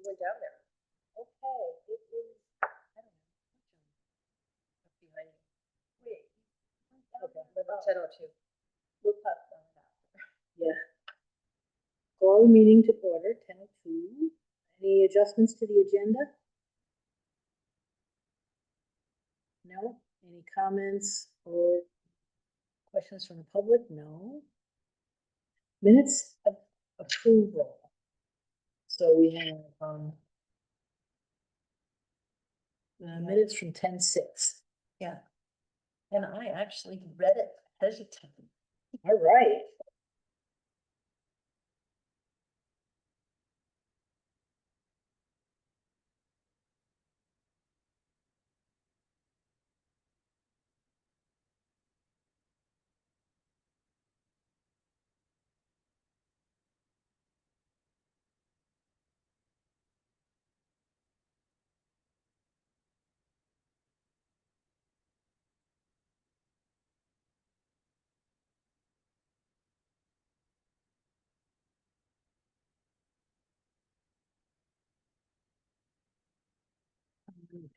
went down there. Okay, it is, I don't know. Up behind you. Wait. Okay, 11:10:02. We'll pass on it after. Yeah. Call the meeting to order, 10:02. Any adjustments to the agenda? No? Any comments or questions from the public? No. Minutes of approval. So we have, minutes from 10:06. Yeah. And I actually read it hesitantly. All right.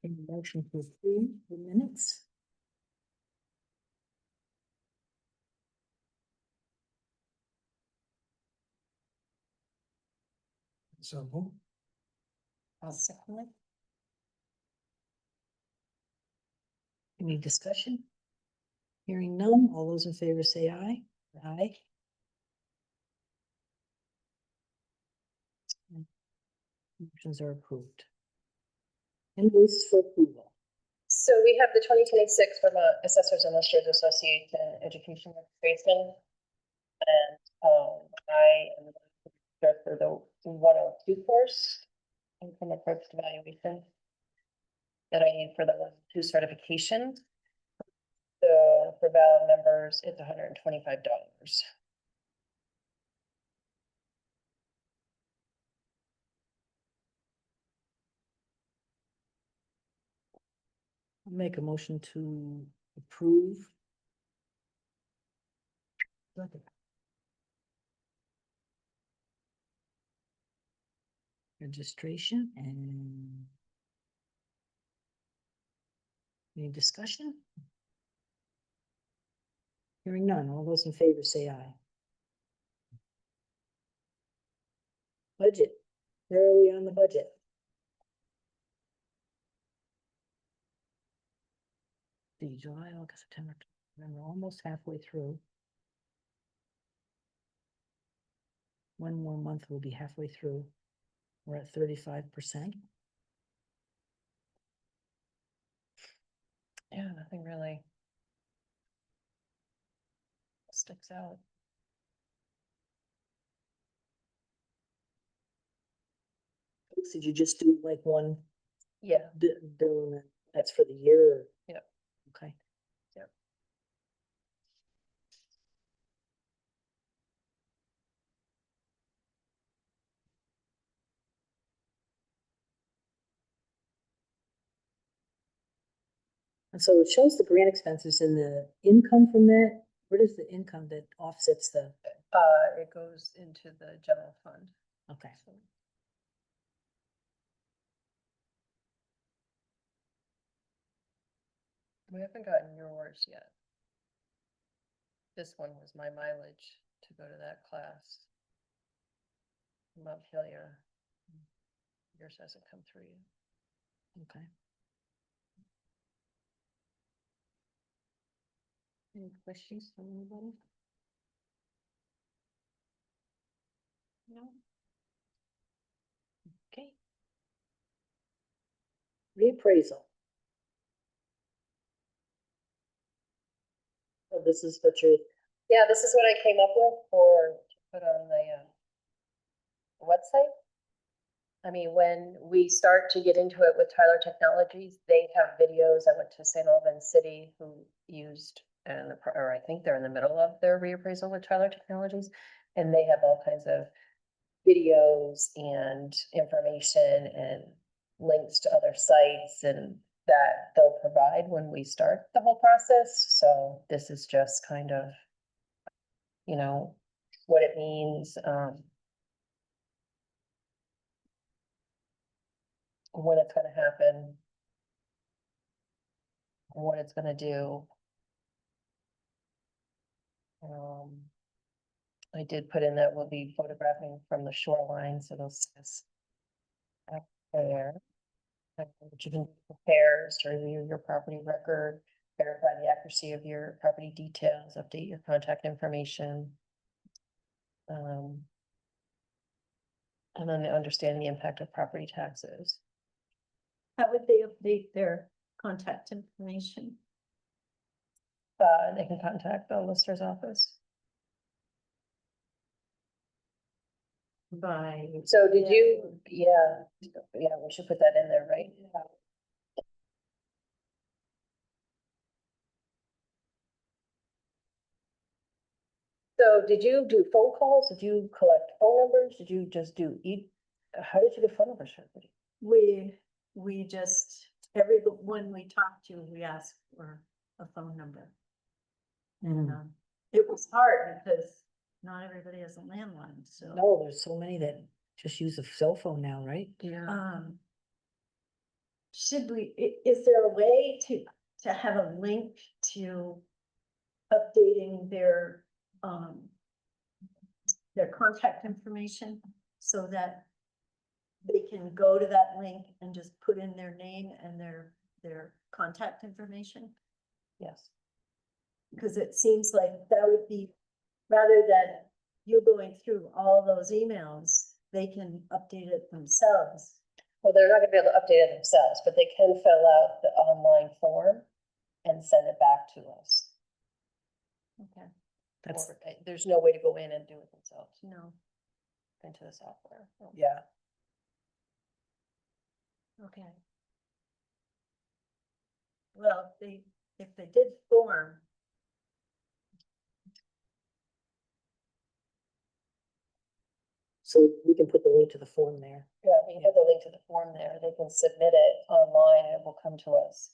Any motion to approve the minutes? So. I'll second it. Any discussion? Hearing none, all those in favor say aye. Aye. Motions are approved. Invoices for approval. So we have the 2026 Vermont Assessors and Listers Association Education Registration. And I am there for the 102 course, income approach evaluation that I need for the 102 certification. So for valid members, it's $125. I'll make a motion to approve. Registration and any discussion? Hearing none, all those in favor say aye. Budget, where are we on the budget? July, August, September, November, almost halfway through. One more month, we'll be halfway through. We're at 35%. Yeah, nothing really sticks out. Did you just do like one Yeah. bill and that's for the year? Yep. Okay. Yep. And so it shows the grant expenses and the income from that. Where does the income that offsets the? It goes into the general fund. Okay. So. We haven't gotten yours yet. This one was my mileage to go to that class. Montpelier. Yours hasn't come through yet. Okay. Any questions from anybody? No. Okay. Reappraisal. So this is what you're. Yeah, this is what I came up with for to put on the website. I mean, when we start to get into it with Tyler Technologies, they have videos. I went to St. Albans City who used, or I think they're in the middle of their reappraisal with Tyler Technologies, and they have all kinds of videos and information and links to other sites and that they'll provide when we start the whole process. So this is just kind of, you know, what it means. when it's gonna happen, what it's gonna do. I did put in that we'll be photographing from the shoreline, so they'll see us up there. What you can prepare is to review your property record, verify the accuracy of your property details, update your contact information. And then understand the impact of property taxes. How would they update their contact information? They can contact the lister's office. By. So did you, yeah, we should put that in there, right? So did you do phone calls? Did you collect phone numbers? Did you just do how did you get phone numbers for everybody? We just, everyone we talked to, we asked for a phone number. And, it was hard because not everybody has a landline, so. No, there's so many that just use a cell phone now, right? Yeah. Should we, is there a way to have a link to updating their contact information so that they can go to that link and just put in their name and their contact information? Yes. Because it seems like that would be, rather than you going through all those emails, they can update it themselves. Well, they're not gonna be able to update it themselves, but they can fill out the online form and send it back to us. Okay. That's, Or, there's no way to go in and do it themselves No, into the software. No. yeah. okay. Well, if they did form, So we can put the link to the form there. Yeah, we can put the link to the form there. They can submit it online and it will come to us.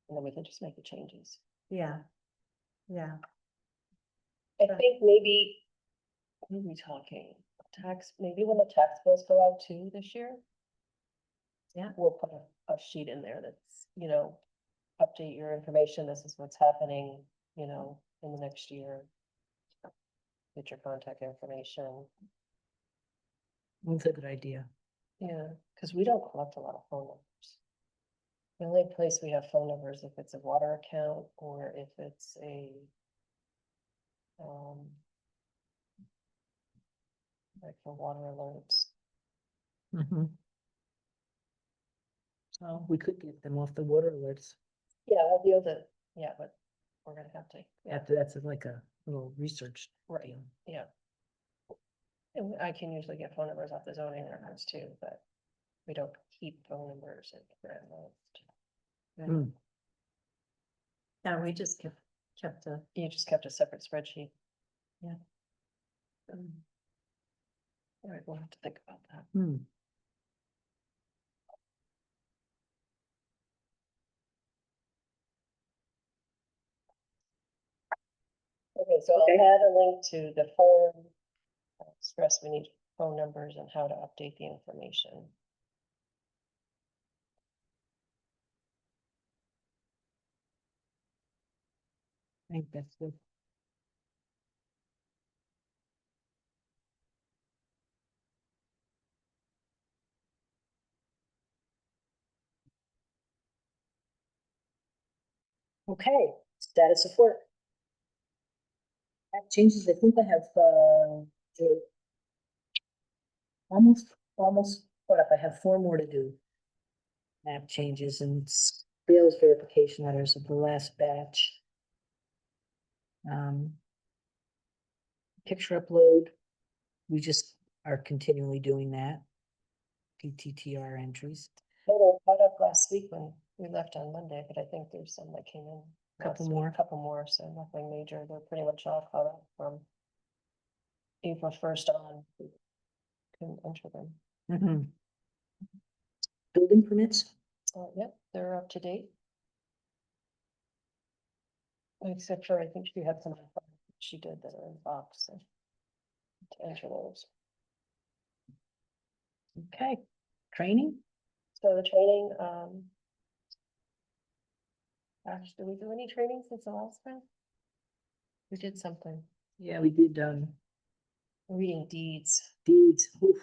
And then we can just make the changes. yeah. Yeah, I think maybe, what are we talking? Maybe when the tax bills go out too this year. Yeah. We'll put a sheet in there that's, update your information. This is what's happening, in the next year. Get your contact information. That's a good idea. Yeah, because we don't collect a lot of phone numbers. The only place we have phone numbers if it's a water account or if it's a like for water alerts. So we could get them off the water alerts. Yeah, we'll be able to, yeah, but we're gonna have to. Yeah, That's like a little research. right, deal. yeah. And I can usually get phone numbers off the zoning records too, but we don't keep phone numbers at Grand List. yeah, we just kept a. You just kept a separate spreadsheet. Yeah. All right, we'll have to think about that. Okay, so I'll add a link to the form. Stress we need phone numbers and how to update the information. I think that's good. Okay, status of work. That changes, I think I have, almost, what if I have 4 more to do? Map changes and sales verification letters of the last batch. Picture upload, we just are continually doing that. PTTR entries. Well, they caught up last week when we left on Monday, but I think there's some that came in. Couple last week, more. Couple more, so nothing major. They're pretty much all caught up from April 1st on. We can enter them. Building permits, Yep, they're up to date. Except for, I think she had some, she did that are in the box, so. To enter those. okay, training, So the training, gosh, did we do any training since the last time? We did something, Yeah, we did, reading deeds, deeds. Oof.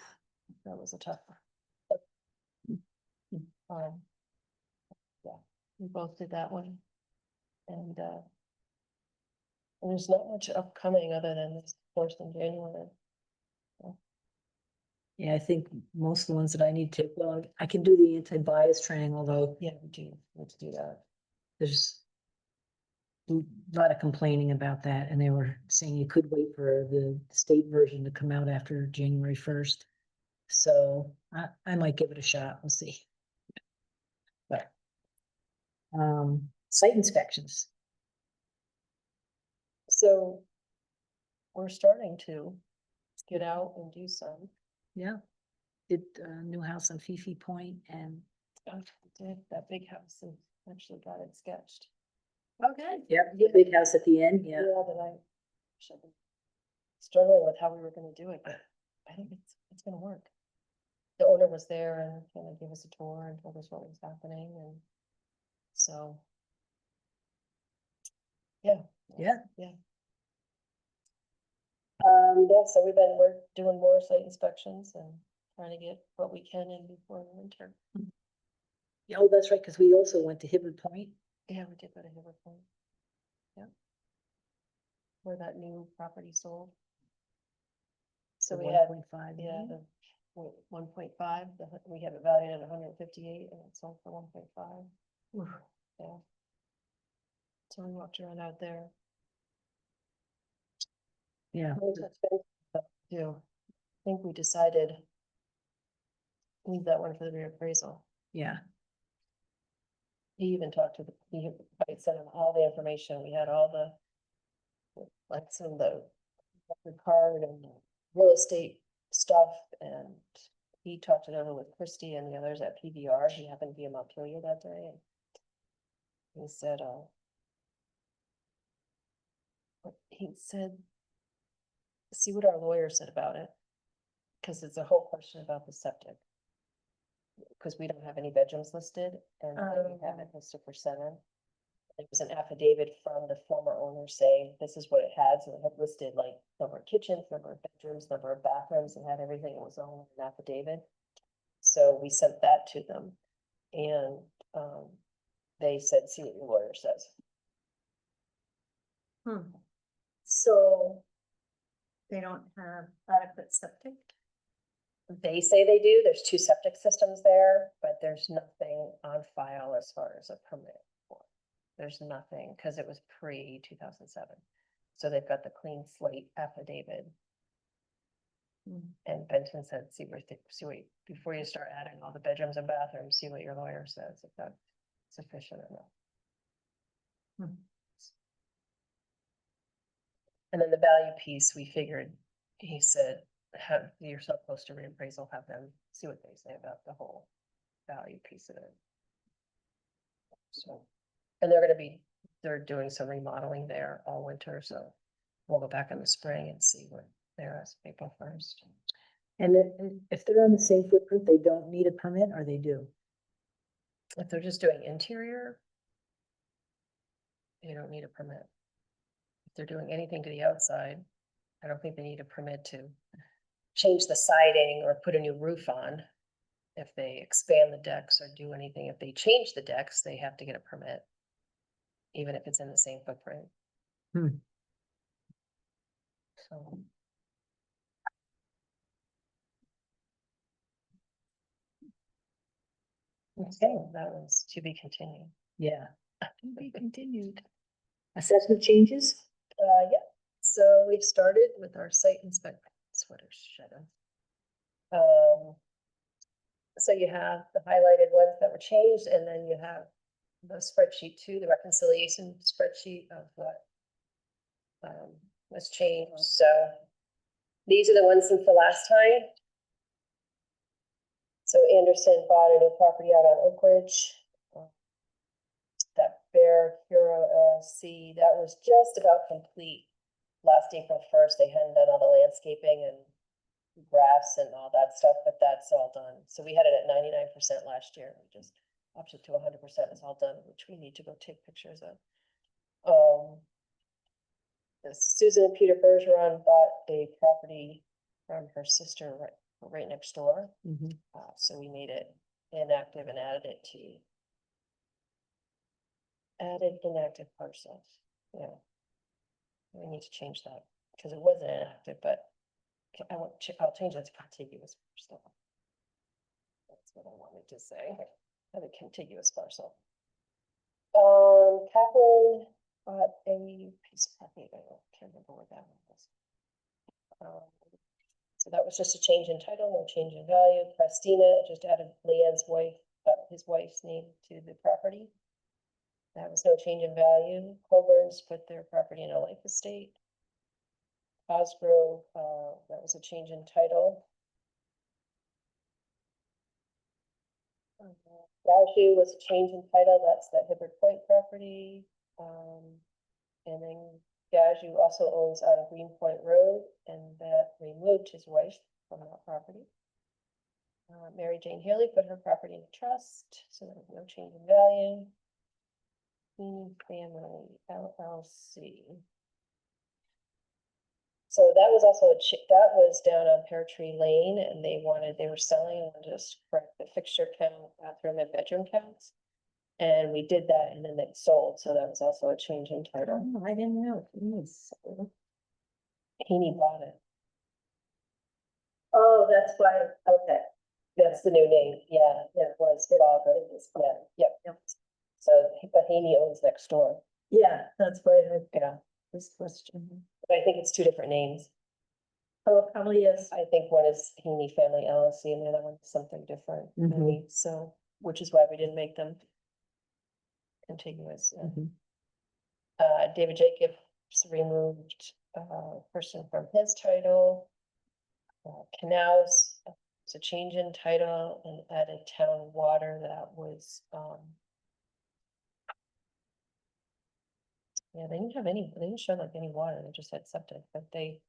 that was a tough one. Yeah, we both did that one. And there's not much upcoming other than this course in January. Yeah, I think most of the ones that I need to, well, I can do the anti-bias training, although Yeah, we do, need to do that. there's a lot of complaining about that, and they were saying you could wait for the state version to come out after January 1st. So I might give it a shot, we'll see. But site inspections, So we're starting to get out and do some. yeah. Did new house on Fifi Point, and Did that big house and actually got it sketched. Okay. yep, the big house at the end, yeah. Yeah, that I should be struggling with how we were gonna do it, but I think it's gonna work. The owner was there and kind of gave us a tour and told us what was happening, and so. Yeah. Yeah. Yeah. Yeah, so we're doing more site inspections and trying to get what we can in before the winter. Yeah, oh, that's right, because we also went to Hibbert Point. Yeah, we did go to Hibbert Point. Yeah. Where that new property sold. So we had, 1.5. yeah, the 1.5, we have it valued at 158 and it sold for 1.5. Yeah. So we walked around out there. Yeah, Too. I think we decided leave that one for the reappraisal. yeah, He even talked to I sent him all the information. We had all like some of the record card and the real estate stuff, and he talked it over with Christy and the others at PBR. He happened to be in Montpelier that day, and he said, see what our lawyer said about it, because it's a whole question about the septic. Because we don't have any bedrooms listed, and they have it listed for 7. It was an affidavit from the former owner saying this is what it had, so it had listed like number of kitchens, number of bedrooms, number of bathrooms, and had everything, it was all in an affidavit. So we sent that to them, and they said, see what your lawyer says. So they don't have adequate septic? They say they do, there's 2 septic systems there, but there's nothing on file as far as a permit. There's nothing, because it was pre-2007. So they've got the clean slate affidavit. And Benton said, see what, before you start adding all the bedrooms and bathrooms, see what your lawyer says, if that's sufficient or not. And then the value piece, we figured, he said, you're so close to reappraisal, have them see what they say about the whole value piece of it. So, and they're doing some remodeling there all winter, so we'll go back in the spring and see what they're as April 1st. and if they're on the same footprint, they don't need a permit, or they do? If they're just doing interior, you don't need a permit. If they're doing anything to the outside, I don't think they need a permit to change the siding or put a new roof on. If they expand the decks or do anything, if they change the decks, they have to get a permit, even if it's in the same footprint. So. Okay, that was to be continued. Yeah. To be continued. Assessment changes? Yeah, so we've started with our site inspection. So you have the highlighted ones that were changed, and then you have the spreadsheet too, the reconciliation spreadsheet of what was changed. So these are the ones since the last time. So Anderson bought a new property out on Oak Ridge. That Bear Hero LLC, that was just about complete last April 1st. They hadn't done all the landscaping, and grass and all that stuff, but that's all done. So we had it at 99% last year. We just upped it to 100%. It's all done, which we need to go take pictures of. Susan and Peter Bergeron bought a property from her sister right next door. Mhm. So we made it inactive and added it to added inactive parcels. Yeah. We need to change that because it wasn't inactive, but I'll change that to contiguous parcel. That's what I wanted to say. Have a contiguous parcel. Kaplan bought a piece of property. I can't remember where that one was. So that was just a change in title, no change in value. Christina just added Leanne's wife, his wife's name to the property. That was no change in value. Colburn's put their property in a life estate. Cosgrove, that was a change in title. Gaju was a change in title. That's the Hibbert Point property. And then Gaju also owns on Greenpoint Road, and that removed his wife from that property. Mary Jane Haley put her property in trust, so there was no change in value. Family LLC. So that was also that was down on Pear Tree Lane, and they were selling and just correct the fixture count, bathroom and bedroom counts. And we did that, and then they sold, so that was also a change in title. Oh, I didn't know. Heaney bought it. Oh, that's why, okay. That's the new name. Yeah, it was Bob. Yeah, yep. So, but Heaney owns next door. Yeah, that's why I Yeah, this question. but I think it's two different names. Oh, it probably is. I think one is Heaney Family LLC and the other one is something different. Mhm. So, which is why we didn't make them contiguous. Mhm. David Jacobs removed person from his title. Canals, it's a change in title and added town water. That was yeah, they didn't have any, they didn't show like any water, they just had septic, but they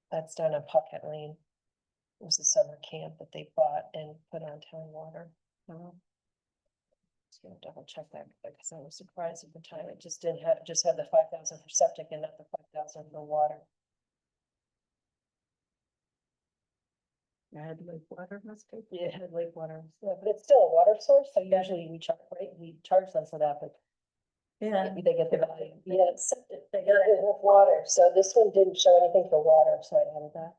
that's down on Pocket Lane. It was a summer camp that they bought and put on town water. Just gonna double check that because I was surprised at the time. It just didn't have, just had the 5,000 for septic and not the 5,000 for water. I had like water must be. Yeah, it had lake water, yeah, but it's still a water source, so usually we charge, right, we charge them for that, but Yeah. they get the value. Yeah, it's septic, they got it with water, so this one didn't show anything for water, so I added that.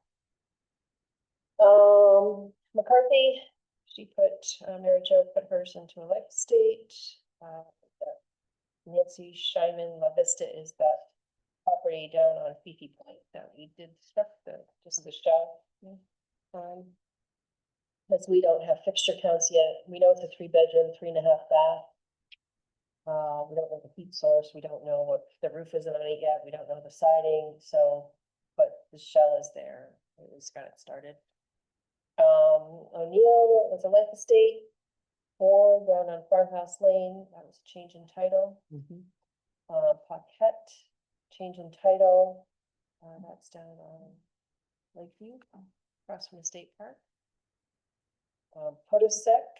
McCarthy, she put, Mary Jo put hers into a life estate. Nancy Shyman La Vista is that property down on Fifi Point that we did stuff, just the shell. Because we don't have fixture counts yet. We know it's a 3-bedroom, 3.5 bath. We don't know the heat source. We don't know what the roof isn't on it yet. We don't know the siding. So, but the shell is there. We just got it started. O'Neill was a life estate. 4 down on Farmhouse Lane. That was a change in title. Paquette, change in title. That's down on Lakeview, across from the state park. Podosek,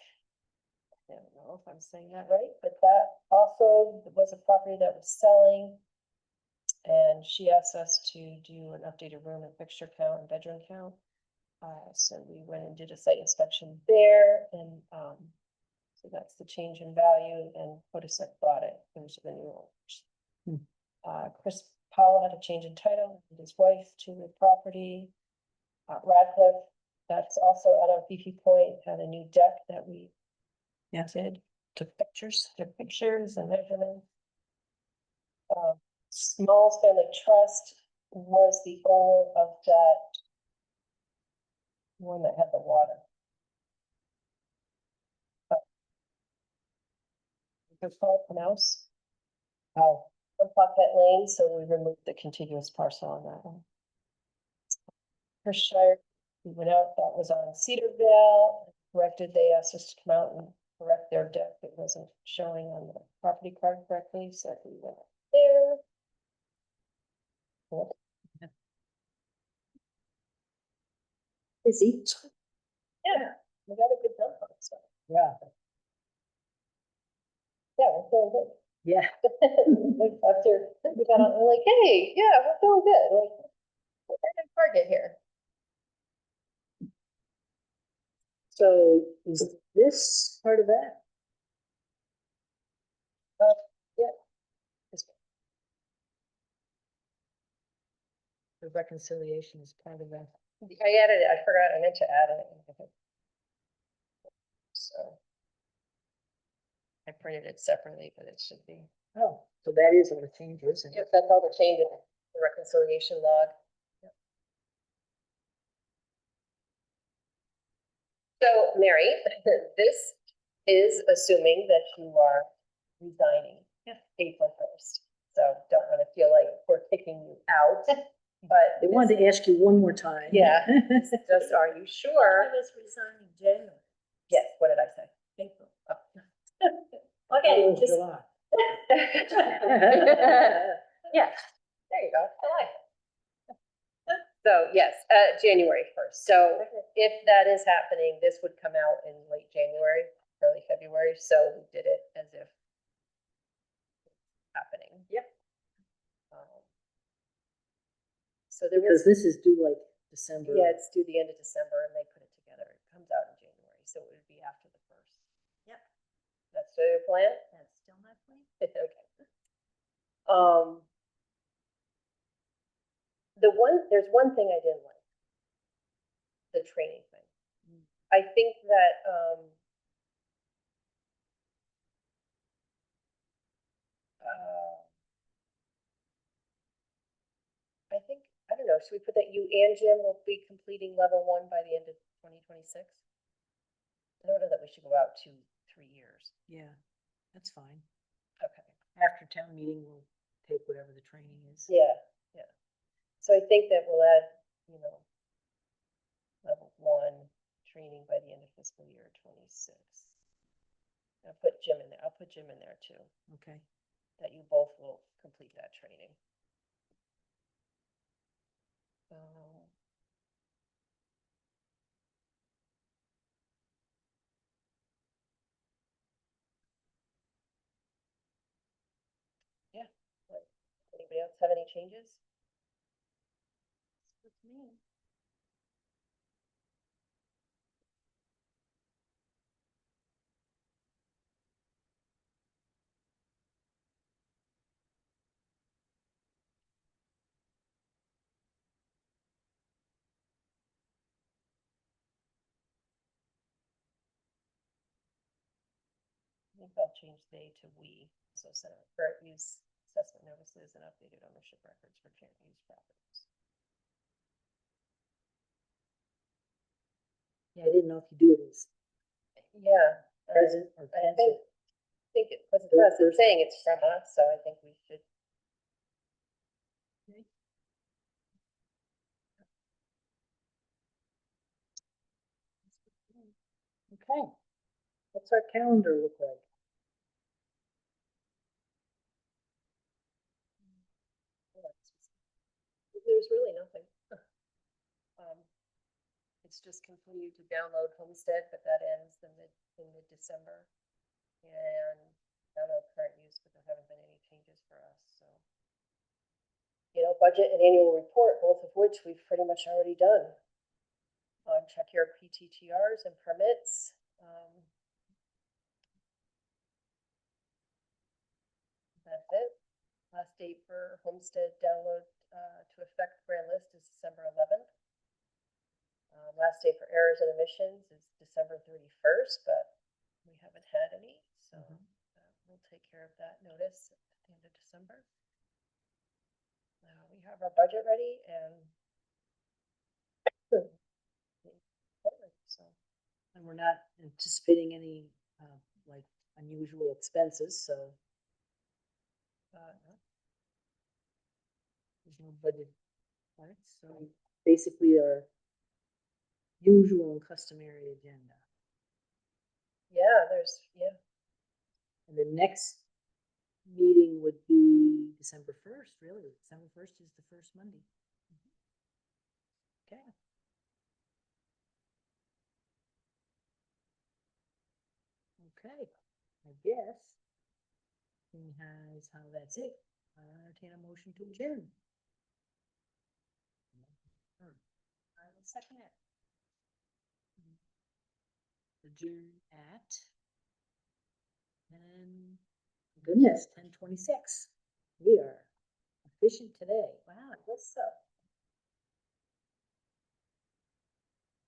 I don't know if I'm saying that right, but that also was a property that was selling. And she asked us to do an updated room and fixture count and bedroom count. So we went and did a site inspection there, and so that's the change in value, and Podosek bought it. Those are the new owners. Chris Powell had a change in title, and his wife to the property. Radcliffe, that's also out on Fifi Point, had a new deck that we did, took pictures and measurements. Smalls Family Trust was the owner of that one that had the water. It's called Pronounce. Oh, on Pocket Lane, so we removed the contiguous parcel on that one. Perthshire, we went out, that was on Cedarville, corrected, they asked us to come out and correct their deck. It wasn't showing on the property card correctly, so we went there. Busy. Yeah, we got a good dump on stuff. Yeah. Yeah, we're feeling good. Yeah. Like, after we got on, we're like, hey, yeah, we're feeling good. Like, we're in target here. So is this part of that? Yeah. The reconciliation is part of that. I added it, I forgot, I meant to add it. So. I printed it separately, but it should be. Oh, so that is all the changes. And Yes, that's all the change in the reconciliation log. So, Mary, this is assuming that you are resigning April 1st. So don't want to feel like we're kicking you out, but. they wanted to ask you one more time. Yeah, just, are you I sure? was resigning January, Yes, what did I say? April. Oh. Okay, It was just, July. Yeah, there you go. July. So yes, January 1st. So if that is happening, this would come out in late January, early February. So we did it as if happening. Yep. So there Because was, this is due like December. yeah, it's due the end of December and they put it together. It comes out in January, so it would be after the 1st. Yep. That's still your plan? that's still my plan. Okay. There's one thing I didn't like. The training thing. I think that, I don't know, should we put that you and Jim will be completing level 1 by the end of 2026? I don't know that we should go out 2-3 years. Yeah, that's fine. Okay. After town meeting, we'll take whatever the training is. Yeah, yeah. So I think that we'll add, level 1 training by the end of fiscal year 26. I'll put Jim in there. I'll put Jim in there too, Okay. that you both will complete that training. Yeah. Anybody else have any changes? With me. I think I'll change they to we. So current use assessment notices and updated ownership records for current use properties. Yeah, I didn't know if you do it as Yeah. present or I pencil. think it was us. It's saying it's from us, so I think we should. Okay. What's our calendar look like? There's really nothing. It's just continue to download Homestead, but that ends in mid-December. And download current use, but there haven't been any changes for us, so. Budget and annual report, both of which we've pretty much already done. Check your PTTRs and permits. That's it. Last date for Homestead download to affect brand list is December 11th. Last day for errors and omissions is December 31st, but we haven't had any, so we'll take care of that notice at the end of December. We have our budget ready and so. And we're not anticipating any like unusual expenses, so there's no budget parts. So basically our usual and customary agenda. Yeah, And the next meeting would be December 1st, really. December 1st is the first Monday. Okay. Okay, I guess. Seeing as how that's it, I'll entertain a motion to adjourn. I will second it. Adjourn at. And goodness, 10:26. We are efficient today. Wow, I guess so.